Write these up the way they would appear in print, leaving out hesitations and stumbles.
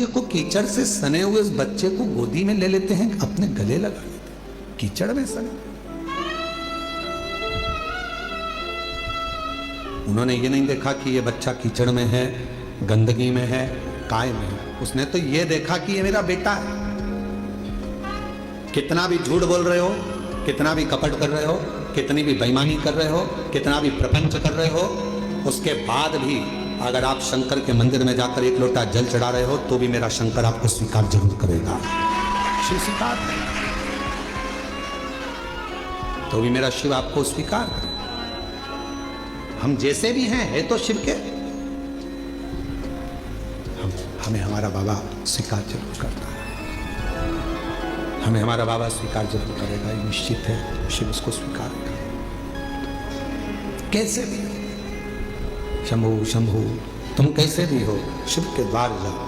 बच्चे को कीचड़ से सने हुए उस बच्चे को गोदी में ले लेते हैं, अपने गले लगा लेते हैं, कीचड़ में सने। उन्होंने ये नहीं देखा कि ये बच्चा कीचड़ में है, गंदगी में है, काय में है। उसने तो ये देखा कि ये मेरा बेटा है। कितना भी झूठ बोल रहे हो, कितना भी कपट कर रहे हो, कितनी भी बेईमानी कर रहे हो, कितना भी प्रपंच कर रहे हो, उसके बाद भी अगर आप शंकर के मंदिर में जाकर एक लोटा जल चढ़ा रहे हो तो भी मेरा शंकर आपको स्वीकार जरूर करेगा। शिव स्वीकार करेगा, तो भी मेरा शिव आपको स्वीकार करेगा। हम जैसे भी हैं, है तो शिव के, हमें हमारा बाबा स्वीकार जरूर करता है। हमें हमारा बाबा स्वीकार जरूर करेगा, ये निश्चित है। शिव उसको स्वीकार करेगा। कैसे भी हो, शंभु शंभु, तुम कैसे भी हो शिव के द्वार जाओ।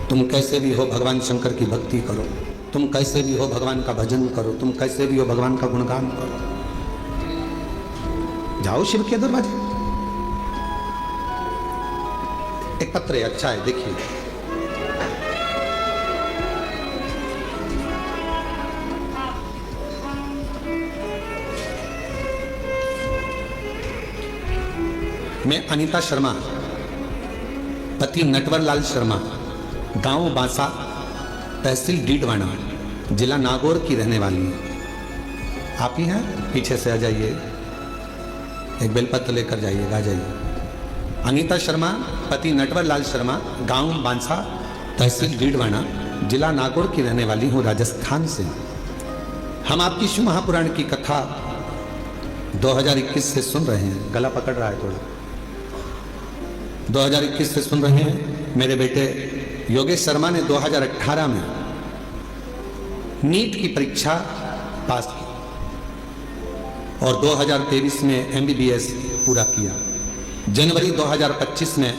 तुम कैसे भी हो भगवान शंकर की भक्ति करो। तुम कैसे भी हो भगवान का भजन करो। तुम कैसे भी हो भगवान का गुणगान करो। जाओ शिव के दरवाजे। एक पत्र है, अच्छा है, देखिए। मैं अनीता शर्मा, पति नटवर लाल शर्मा, गांव बांसा, तहसील डीडवाना, जिला नागौर की रहने वाली हूं। आप ही हैं? पीछे से आ जाइए, एक बेलपत्र लेकर जाइएगा, आ जाइए। अनीता शर्मा, पति नटवर लाल शर्मा, गांव बांसा, तहसील डीडवाना, जिला नागौर की रहने वाली हूँ, राजस्थान से। हम आपकी शिव महापुराण की कथा 2021 से सुन रहे हैं। गला पकड़ रहा है थोड़ा। 2021 से सुन रहे हैं। मेरे बेटे योगेश शर्मा ने 2018 में नीट की परीक्षा पास की और 2023 में MBBS पूरा किया। जनवरी 2025 में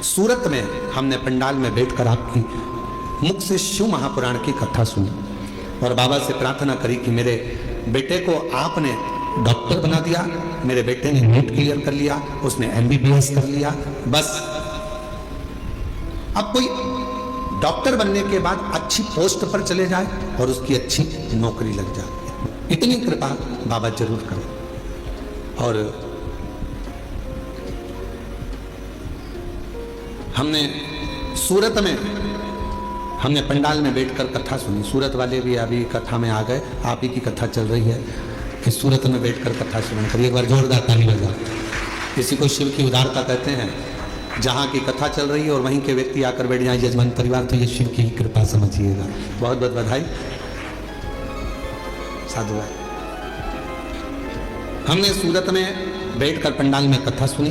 सूरत में हमने पंडाल में बैठकर आपकी मुख से शिव महापुराण की कथा सुनी और बाबा से प्रार्थना करी कि मेरे बेटे को आपने डॉक्टर बना दिया। मेरे बेटे ने नीट क्लियर कर लिया, उसने MBBS कर लिया। बस अब कोई डॉक्टर बनने के बाद अच्छी पोस्ट पर चले जाए और उसकी अच्छी नौकरी लग जाए। इतनी कृपा बाबा जरूर करें। और हमने सूरत में हमने पंडाल में बैठकर कथा सुनी। सूरत वाले भी अभी कथा में आ गए। आप ही की कथा चल रही है कि सूरत में बैठकर कथा सुन करिए। एक बार जोरदार ताली बजाओ। किसी को शिव की उदारता कहते हैं। जहाँ की कथा चल रही है और वहीं के व्यक्ति आकर बैठ जाए यजमान परिवार, तो ये शिव की कृपा समझिएगा। बहुत बहुत बधाई, साधुवाद। हमने सूरत में बैठकर पंडाल में कथा सुनी,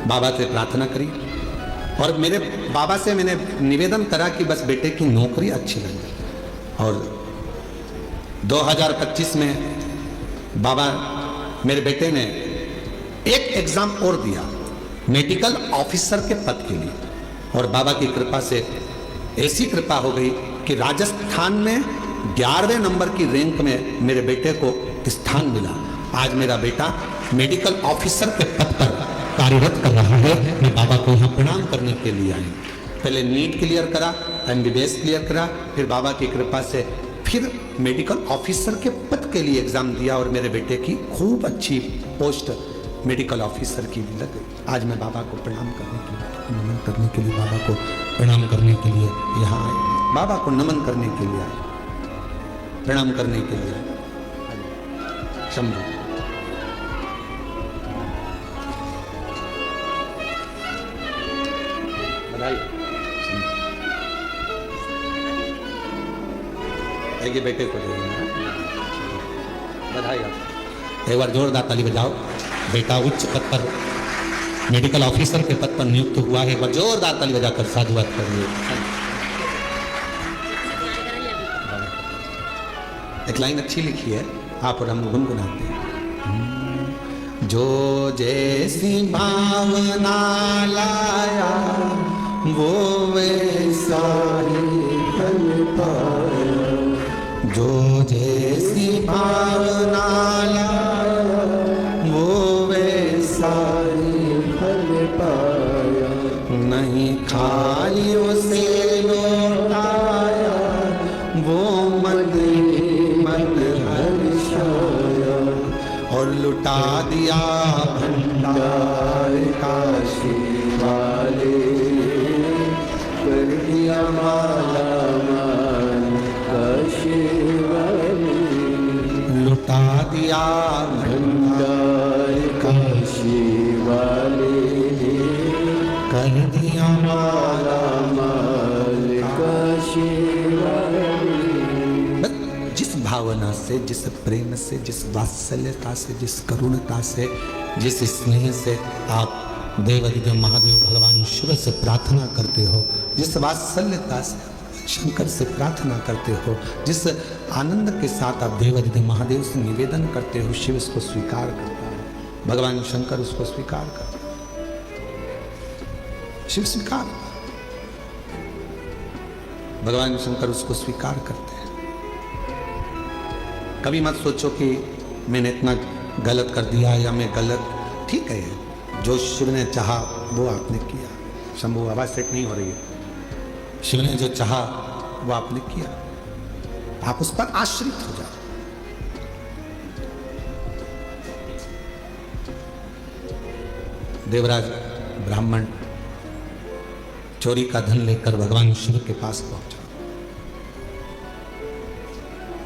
बाबा से प्रार्थना करी और मेरे बाबा से मैंने निवेदन करा कि बस बेटे की नौकरी अच्छी लग जाए। और 2025 में बाबा मेरे बेटे ने एक एग्जाम और दिया मेडिकल ऑफिसर के पद के लिए और बाबा की कृपा से ऐसी कृपा हो गई कि राजस्थान में 11वें नंबर की रैंक में मेरे बेटे को स्थान मिला। आज मेरा बेटा मेडिकल ऑफिसर के पद पर कार्यरत कर रहा है। मैं बाबा को यहाँ प्रणाम करने के लिए आई। पहले नीट क्लियर करा, MBBS क्लियर करा, फिर बाबा की कृपा से फिर मेडिकल ऑफिसर के पद के लिए एग्जाम दिया और मेरे बेटे की खूब अच्छी पोस्ट मेडिकल ऑफिसर की भी लग गई। आज मैं बाबा को प्रणाम करने के लिए, नमन करने के लिए, बाबा को प्रणाम करने के लिए यहाँ आए। बाबा को नमन करने के लिए आए, प्रणाम करने के लिए। शंभू बधाई बेटे को बधाई। एक बार जोरदार ताली बजाओ। बेटा उच्च पद पर मेडिकल ऑफिसर के पद पर नियुक्त हुआ है। एक बार जोरदार ताली बजाकर साधुवाद करिए। एक लाइन अच्छी लिखी है, आप और हम गुनगुनाते हैं। जो जैसी भावना लाया वो वैसा ही फल पाया। जो जैसी भावना लाया वो वैसा ही फल पाया। नहीं खाई उसे लुटा दिया भंडार काशी वाले, कर दिया माला माल काशी वाले, लुटा दिया भंडार काशी वाले, कर दिया माला माल काशी वाले। जिस भावना से, जिस प्रेम से, जिस वात्सल्यता से, जिस करुणता से, जिस स्नेह से आप देवादिदेव महादेव भगवान शिव से प्रार्थना करते हो, जिस वात्सल्यता से शंकर से प्रार्थना करते हो, जिस आनंद के साथ आप देवादिदेव महादेव से निवेदन करते हो, शिव इसको स्वीकार करता है, भगवान शंकर उसको स्वीकार करते हैं, शिव स्वीकार, भगवान शंकर उसको स्वीकार करते हैं। कभी मत सोचो कि मैंने इतना गलत कर दिया या मैं गलत, ठीक है, जो शिव ने चाहा वो आपने किया। शंभू आवाज सेट नहीं हो रही है। शिव ने जो चाहा वो आपने किया, आप उस पर आश्रित हो जाओ। देवराज ब्राह्मण चोरी का धन लेकर भगवान शिव के पास पहुंचा।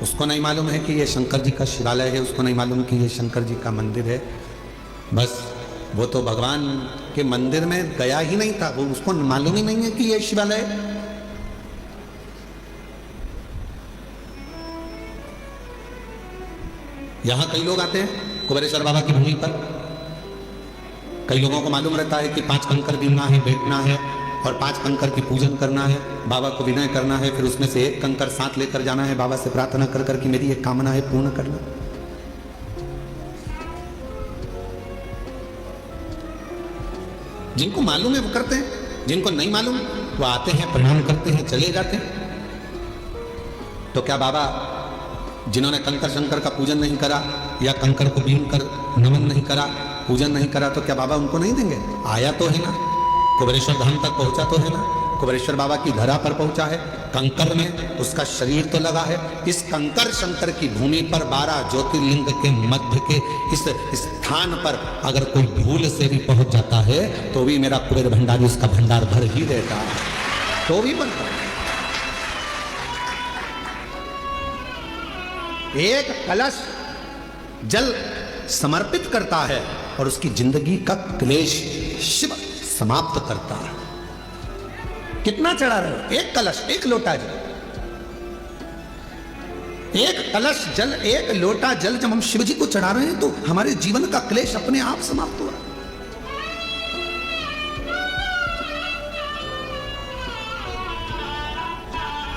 उसको नहीं मालूम है कि ये शंकर जी का शिवालय है, उसको नहीं मालूम कि ये शंकर जी का मंदिर है। बस वो तो भगवान के मंदिर में गया ही नहीं था, वो उसको मालूम ही नहीं है कि ये शिवालय है। यहां कई लोग आते हैं कुबेरेश्वर बाबा की भूमि पर। कई लोगों को मालूम रहता है कि 5 कंकर गिनना है, बैठना है और 5 कंकर की पूजन करना है, बाबा को विनय करना है, फिर उसमें से 1 कंकर साथ लेकर जाना है, बाबा से प्रार्थना कर कर कि मेरी एक कामना है पूर्ण करना। जिनको मालूम है वो करते हैं, जिनको नहीं मालूम वो आते हैं, प्रणाम करते हैं, चले जाते हैं। तो क्या बाबा जिन्होंने कंकर शंकर का पूजन नहीं करा या कंकर को बीन कर नमन नहीं करा, पूजन नहीं करा, तो क्या बाबा उनको नहीं देंगे? आया तो है ना, कुबेरेश्वर धाम तक पहुंचा तो है ना, कुबेरेश्वर बाबा की धरा पर पहुंचा है, कंकर में उसका शरीर तो लगा है। इस कंकर शंकर की भूमि पर 12 ज्योतिर्लिंग के मध्य के इस स्थान पर अगर कोई भूल से भी पहुंच जाता है तो भी मेरा कुबेर भंडारी उसका भंडार भर ही देता है, तो भी बनता है। एक कलश जल समर्पित करता है और उसकी जिंदगी का क्लेश शिव समाप्त करता है। कितना चढ़ा रहे हो? एक कलश, एक लोटा जल, एक कलश जल, एक लोटा जल जब हम शिव जी को चढ़ा रहे हैं तो हमारे जीवन का क्लेश अपने आप समाप्त हो रहा है।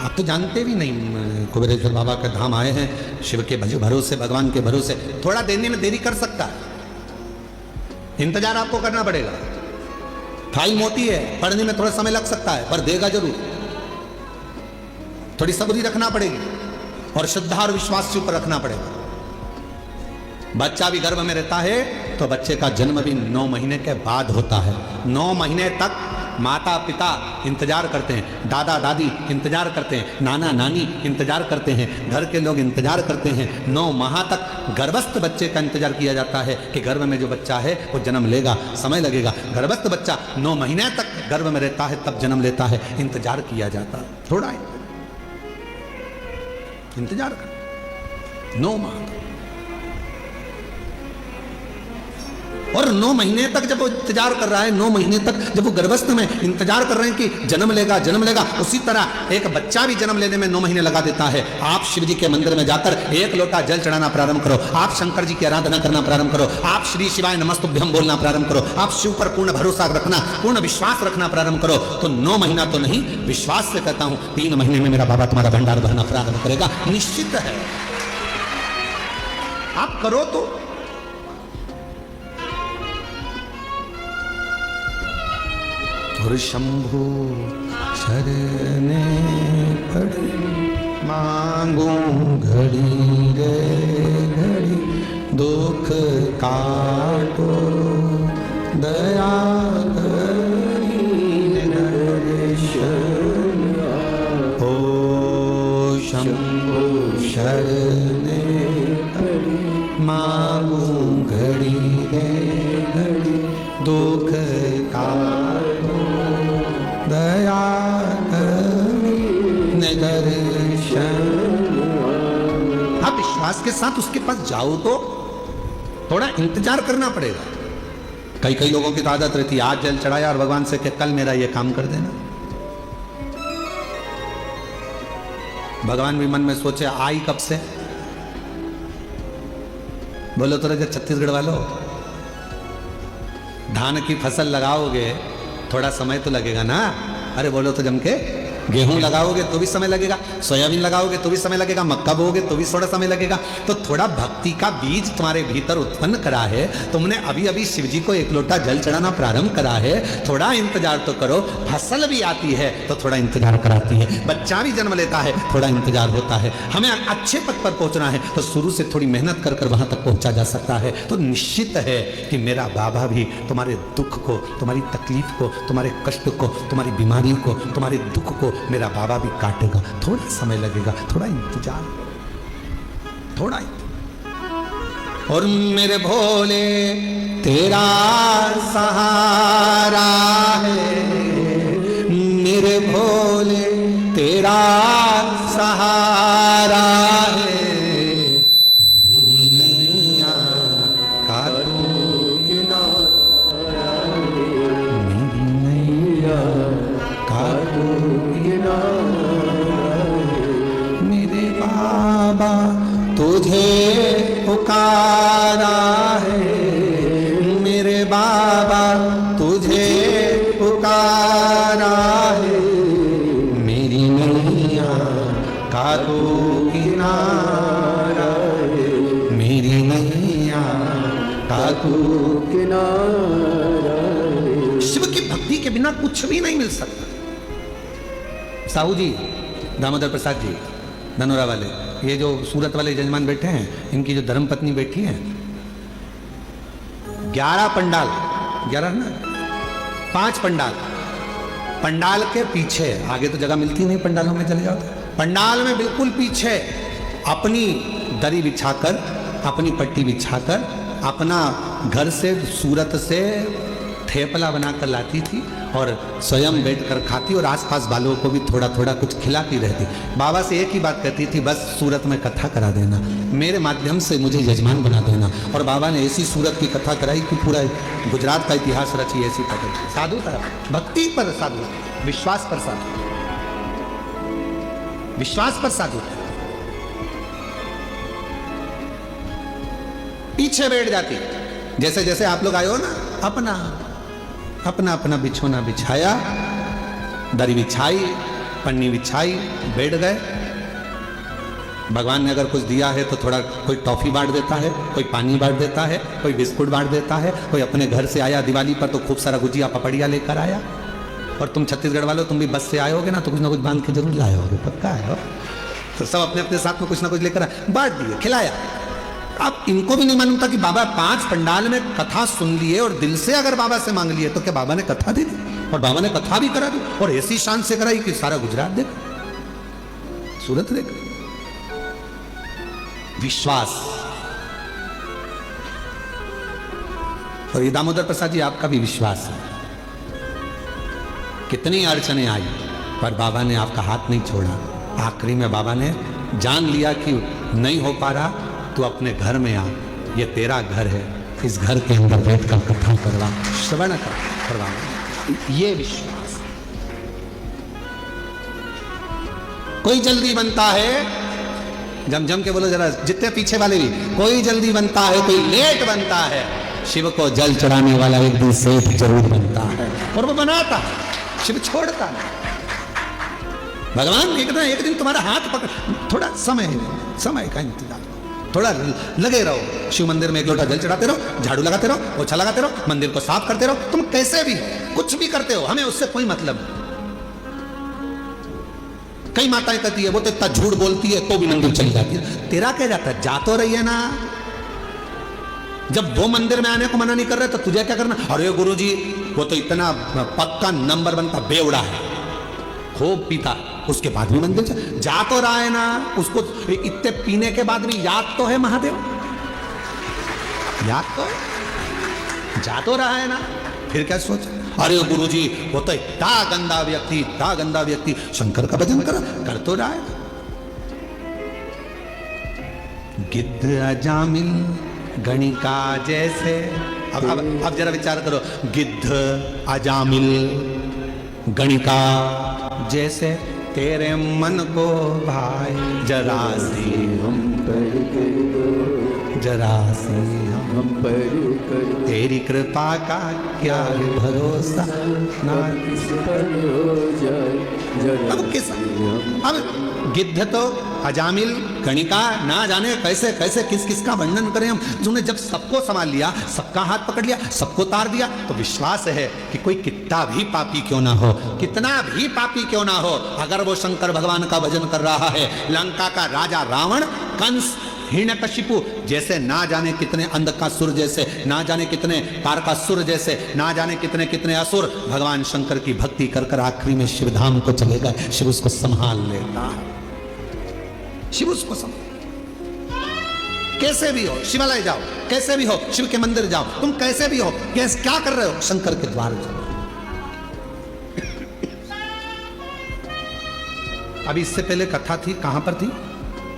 आप तो जानते भी नहीं, कुबेरेश्वर बाबा के धाम आए हैं, शिव के भरोसे, भगवान के भरोसे। थोड़ा देने में देरी कर सकता है, इंतजार आपको करना पड़ेगा। थाई मोटी है, पढ़ने में थोड़ा समय लग सकता है, पर देगा जरूर। थोड़ी सब्री रखना पड़ेगी और श्रद्धा और विश्वास के ऊपर रखना पड़ेगा। बच्चा भी गर्भ में रहता है तो बच्चे का जन्म भी 9 महीने के बाद होता है। 9 महीने तक माता पिता इंतजार करते हैं, दादा दादी इंतजार करते हैं, नाना नानी इंतजार करते हैं, घर के लोग इंतजार करते हैं। 9 माह तक गर्भस्थ बच्चे का इंतजार किया जाता है कि गर्भ में जो बच्चा है वो जन्म लेगा, समय लगेगा। गर्भस्थ बच्चा 9 महीने तक गर्भ में रहता है, तब जन्म लेता है, इंतजार किया जाता है। थोड़ा इंतजार कर, 9 माह तक। और 9 महीने तक जब वो इंतजार कर रहा है, 9 महीने तक जब वो गर्भस्थ में इंतजार कर रहे हैं कि जन्म लेगा, जन्म लेगा, उसी तरह एक बच्चा भी जन्म लेने में 9 महीने लगा देता है। आप शिव जी के मंदिर में जाकर 1 लोटा जल चढ़ाना प्रारंभ करो, आप शंकर जी की आराधना करना प्रारंभ करो, आप श्री शिवाय नमस्तुभ्यम बोलना प्रारंभ करो, आप शिव पर पूर्ण भरोसा रखना, पूर्ण विश्वास रखना प्रारंभ करो। तो 9 महीना तो नहीं, विश्वास से कहता हूं 3 महीने में मेरा बाबा तुम्हारा भंडार भरना प्रारंभ करेगा, निश्चित है। आप करो तो। और शंभु शरणे पड़े मांगू घड़ी रे घड़ी, दुख काटो दया करी दर्शन। ओ शंभु शरणे पड़े मांगू घड़ी है घड़ी दुख का दया दर्शन। आप विश्वास के साथ उसके पास जाओ तो थोड़ा इंतजार करना पड़ेगा। कई लोगों की तो आदत रहती है आज जल चढ़ाया और भगवान से कल मेरा ये काम कर देना। भगवान भी मन में सोचे आई कब से। बोलो तो रहे छत्तीसगढ़ वालों, धान की फसल लगाओगे थोड़ा समय तो लगेगा ना। अरे बोलो तो जम के गेहूं लगाओगे तो भी समय लगेगा, सोयाबीन लगाओगे तो भी समय लगेगा, मक्का बोओगे तो भी थोड़ा समय लगेगा। तो थोड़ा भक्ति का बीज तुम्हारे भीतर उत्पन्न करा है, तुमने अभी अभी शिव जी को एक लोटा जल चढ़ाना प्रारंभ करा है, थोड़ा इंतजार तो करो। फसल भी आती है तो थोड़ा इंतजार कराती है, बच्चा भी जन्म लेता है थोड़ा इंतजार होता है। हमें अच्छे पद पर पहुंचना है तो शुरू से थोड़ी मेहनत कर वहां तक पहुंचा जा सकता है। तो निश्चित है कि मेरा बाबा भी तुम्हारे दुख को, तुम्हारी तकलीफ को, तुम्हारे कष्ट को, तुम्हारी बीमारी को, तुम्हारे दुख को मेरा बाबा भी काटेगा। थोड़ा समय लगेगा, थोड़ा इंतजार, थोड़ा इंतजार। और मेरे भोले तेरा सहारा है, मेरे भोले तेरा सहारा है, नैया का तू किनारा, मेरी नैया का तू मेरे बाबा तुझे पुकारा है, मेरे बाबा तुझे पुकारा है, मेरी नैया का तू किनारा है, मेरी नैया का तू किनारा है। शिव की भक्ति के बिना कुछ भी नहीं मिल सकता। साहू जी, दामोदर प्रसाद जी, धनोरा वाले, ये जो सूरत वाले जजमान बैठे हैं, इनकी जो धर्मपत्नी बैठी है, 11 पंडाल, 11 ना 5 पंडाल, पंडाल के पीछे, आगे तो जगह मिलती नहीं पंडालों में चले जाओ, पंडाल में बिल्कुल पीछे अपनी दरी बिछाकर, अपनी पट्टी बिछाकर, अपना घर से सूरत से ठेपला बनाकर लाती थी और स्वयं बैठकर खाती और आसपास वालों को भी थोड़ा थोड़ा कुछ खिलाती रहती। बाबा से एक ही बात कहती थी, बस सूरत में कथा करा देना, मेरे माध्यम से मुझे यजमान बना देना। और बाबा ने ऐसी सूरत की कथा कराई कि पूरा गुजरात का इतिहास रची। ऐसी पकड़ साधु था, भक्ति पर साधु, विश्वास पर साधु, विश्वास पर साधु। पीछे बैठ जाती, जैसे जैसे आप लोग आए हो ना, अपना अपना अपना बिछोना बिछाया, दरी बिछाई, पन्नी बिछाई, बैठ गए। भगवान ने अगर कुछ दिया है तो थोड़ा कोई टॉफी बांट देता है, कोई पानी बांट देता है, कोई बिस्कुट बांट देता है, कोई अपने घर से आया दिवाली पर तो खूब सारा गुजिया पपड़िया लेकर आया। और तुम छत्तीसगढ़ वालों, तुम भी बस से आए होगे ना, तो कुछ ना कुछ बांध के जरूर लाए होगे, पक्का है। तो सब अपने अपने साथ में कुछ ना कुछ लेकर बांट दिए, खिलाया। अब इनको भी नहीं मालूम था कि बाबा 5 पंडाल में कथा सुन लिए और दिल से अगर बाबा से मांग लिए तो क्या बाबा ने कथा दे दी, और बाबा ने कथा भी करा दी और ऐसी शान से कराई कि सारा गुजरात देख, सूरत देख। विश्वास। और ये दामोदर प्रसाद जी, आपका भी विश्वास है। कितनी अड़चने आई पर बाबा ने आपका हाथ नहीं छोड़ा। आखिरी में बाबा ने जान लिया कि नहीं हो पा रहा, तू अपने घर में आ, ये तेरा घर है, इस घर के अंदर बैठकर कथा करवा, श्रवण करवा। ये विश्वास। कोई जल्दी बनता है, जम के बोलो जरा, जितने पीछे वाले भी, कोई जल्दी बनता है, कोई लेट बनता है। शिव को जल चढ़ाने वाला एक दिन सेठ जरूर बनता है, और वो बनाता है, शिव छोड़ता नहीं। भगवान एक दिन तुम्हारा हाथ पकड़, थोड़ा समय का इंतजार, थोड़ा लगे रहो। शिव मंदिर में एक लोटा जल चढ़ाते रहो, झाड़ू लगाते रहो, पोछा लगाते रहो, मंदिर को साफ करते रहो। तुम कैसे भी कुछ भी करते हो, हमें उससे कोई मतलब नहीं। कई माताएं कहती है वो तो इतना झूठ बोलती है तो भी मंदिर चली जाती है। तेरा क्या जाता है, जा तो रही है ना। जब वो मंदिर में आने को मना नहीं कर रहे तो तुझे क्या करना। अरे गुरुजी वो तो इतना पक्का नंबर बनता बेवड़ा है, खूब पीता, उसके बाद भी मंदिर जा तो रहा है ना। उसको इतने पीने के बाद भी याद तो है महादेव, याद तो है। जा तो रहा है ना, फिर क्या सोच, अरे गुरुजी वो तो इतना गंदा व्यक्ति शंकर का भजन कर तो रहा है। गिद्ध अजामिल गणिका जैसे, अब जरा विचार करो, गिद्ध अजामिल गणिका जैसे तेरे मन को भाई जरा सी हम पर कर दो, जरा सी हम पर कर दो, तेरी कृपा का क्या है भरोसा ना किस पर हो जाए जरा अब किस, अब गिद्ध तो अजामिल गणिका, ना जाने कैसे कैसे किस किस का वर्णन करें हम। तूने जब सबको संभाल लिया, सबका हाथ पकड़ लिया, सबको तार दिया, तो विश्वास है कि कोई कितना भी पापी क्यों ना हो, कितना भी पापी क्यों ना हो, अगर वो शंकर भगवान का भजन कर रहा है, लंका का राजा रावण, कंस, हिरण्यकशिपु जैसे ना जाने कितने अंधकासुर जैसे, ना जाने कितने तारकासुर जैसे, ना जाने कितने कितने असुर, भगवान शंकर की भक्ति कर कर आखिरी में शिवधाम को चले गए। शिव उसको संभाल लेता है, शिव उसको कैसे भी हो शिवालय जाओ, कैसे भी हो शिव के मंदिर जाओ, तुम कैसे भी हो, क्या कर रहे हो, शंकर के द्वार जाओ। अभी इससे पहले कथा थी, कहां पर थी,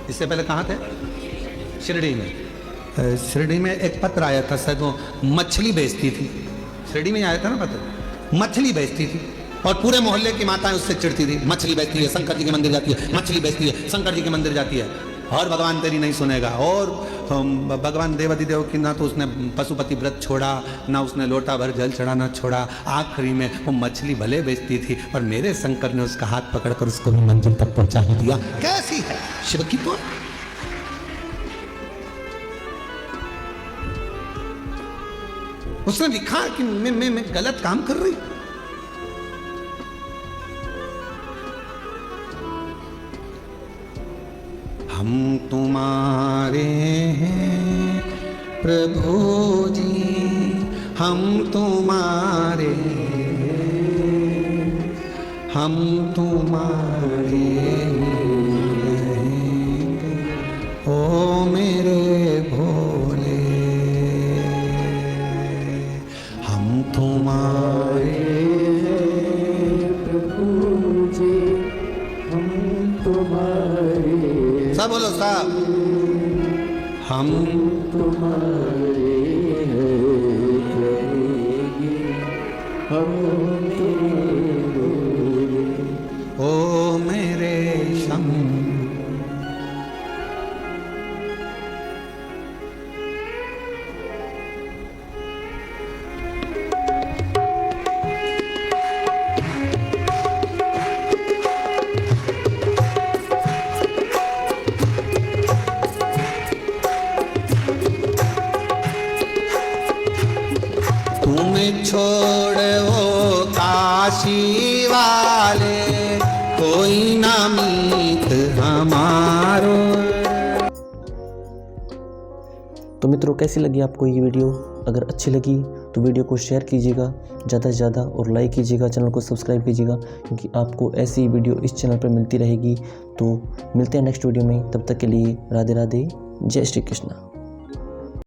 इससे पहले कहां थे, शिरडी में। शिरडी में एक पत्र आया था, शायद वो मछली बेचती थी, शिरडी में आया था ना पत्र, मछली बेचती थी और पूरे मोहल्ले की माताएं उससे चिढ़ती थी, मछली बेचती है, शंकर जी के मंदिर जाती है, मछली बेचती है, शंकर जी के मंदिर जाती है, और भगवान तेरी नहीं सुनेगा। और भगवान देवादिदेव की ना तो उसने पशुपति व्रत छोड़ा, ना उसने लोटा भर जल चढ़ाना छोड़ा, आखिरी में वो मछली भले बेचती थी और मेरे शंकर ने उसका हाथ पकड़कर उसको भी मंजिल तक पहुंचा ही दिया। कैसी है शिव की तो, उसने लिखा कि मैं गलत काम कर रही। हम तुम्हारे हैं प्रभु जी, हम तुम्हारे, हम तुम्हारे ओ मेरे भोले, हम तुम्हारे प्रभु जी, हम तुम्हारे, सब बोलो साहब, हम तुम्हारे हम ओ मेरे शम। छोड़ो काशी वाले, कोई ना मीत हमारो। तो मित्रों, कैसी लगी आपको ये वीडियो? अगर अच्छी लगी तो वीडियो को शेयर कीजिएगा ज़्यादा से ज़्यादा और लाइक कीजिएगा, चैनल को सब्सक्राइब कीजिएगा, क्योंकि आपको ऐसी वीडियो इस चैनल पर मिलती रहेगी। तो मिलते हैं नेक्स्ट वीडियो में, तब तक के लिए राधे राधे, जय श्री कृष्ण।